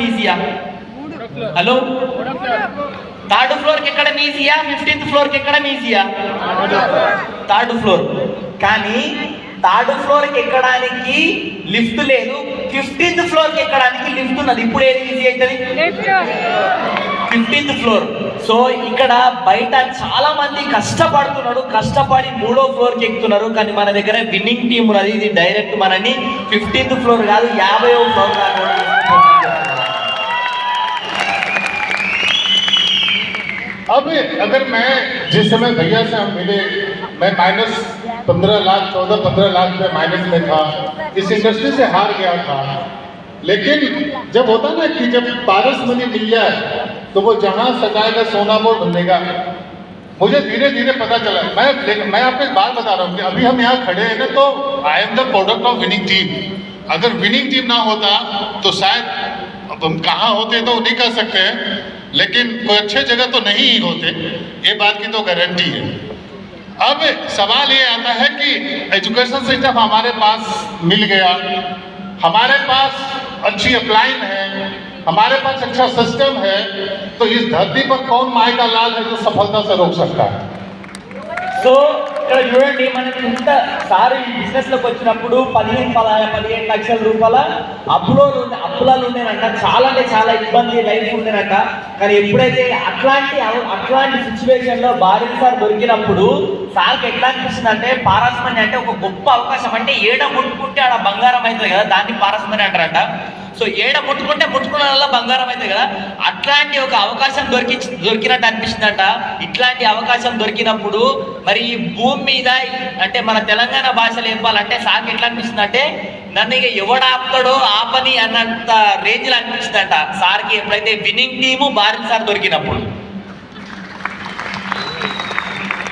ఈజీయా? Hello, third ఫ్లోర్కి ఎక్కడం ఈజీయా? 15th ఫ్లోర్కి ఎక్కడం ఈజీయా? Third floor. కానీ థర్డ్ ఫ్లోర్కి ఎక్కడానికి లిఫ్ట్ లేదు, 15th ఫ్లోర్కి ఎక్కడానికి లిఫ్ట్ ఉన్నది. ఇప్పుడు ఏది ఈజీ అవుతుంది? 15th floor. సో ఇక్కడ బయట చాలా మంది కష్టపడుతున్నారు, కష్టపడి 3వ ఫ్లోర్కి ఎక్కుతున్నారు. కానీ మన దగ్గర విన్నింగ్ టీం ఉన్నది. ఇది డైరెక్ట్ మనని 15th ఫ్లోర్ కాదు 50వ ఫ్లోర్ దాకా. अब अगर मैं जिस समय भैया से हम मिले, मैं -15 लाख 14-15 लाख में माइनस में था, इस इंडस्ट्री से हार गया था। लेकिन जब होता ना कि जब पारस मनी मिल जाए तो वो जहां सजाएगा सोना मोर बनेगा, मुझे धीरे धीरे पता चला। मैं आपको एक बात बता रहा हूँ कि अभी हम यहाँ खड़े हैं ना, तो I am the product of winning team. अगर विनिंग टीम ना होता तो शायद अब हम कहाँ होते तो नहीं कर सकते हैं, लेकिन कोई अच्छे जगह तो नहीं ही होते, ये बात की तो गारंटी है। अब सवाल ये आता है कि एजुकेशन सिस्टम हमारे पास मिल गया, हमारे पास अच्छी अपलाइन है, हमारे पास अच्छा सिस्टम है, तो इस धरती पर कौन माई का लाल है जो सफलता से रोक सकता है? సో ఇక్కడ చూడండి, మనకి ఇంతసారి ఈ బిజినెస్ లోకి వచ్చినప్పుడు 15 లక్షల రూపాయల అప్పులాలు ఉండేనంట. చాలా అంటే చాలా ఇబ్బంది లైఫ్ ఉండేనంట. కానీ ఎప్పుడైతే అట్లాంటి సిచ్యువేషన్ లో బారీ సార్ దొరికినప్పుడు సార్కి ఎట్లా అనిపిస్తుంది అంటే, పారస్ మనీ అంటే ఒక గొప్ప అవకాశం. అంటే ఏడ ముట్టుకుంటే ఆడ బంగారం అవుతుంది కదా, దాన్ని పారస్ మనీ అంటారంట. సో ఏడ ముట్టుకున్న వల్ల బంగారం అవుతుంది కదా, అట్లాంటి ఒక అవకాశం దొరికినట్టు అనిపిస్తుందంట. ఇట్లాంటి అవకాశం దొరికినప్పుడు మరి ఈ భూమి మీద అంటే మన తెలంగాణ భాషలో చెప్పాలంటే సార్కి ఎట్లా అనిపిస్తుంది అంటే, నన్ను ఇక ఎవడాపుతాడో ఆపని అన్నంత రేంజ్లో అనిపిస్తుందంట సార్కి ఎప్పుడైతే విన్నింగ్ టీము బారీ సార్ దొరికినప్పుడు.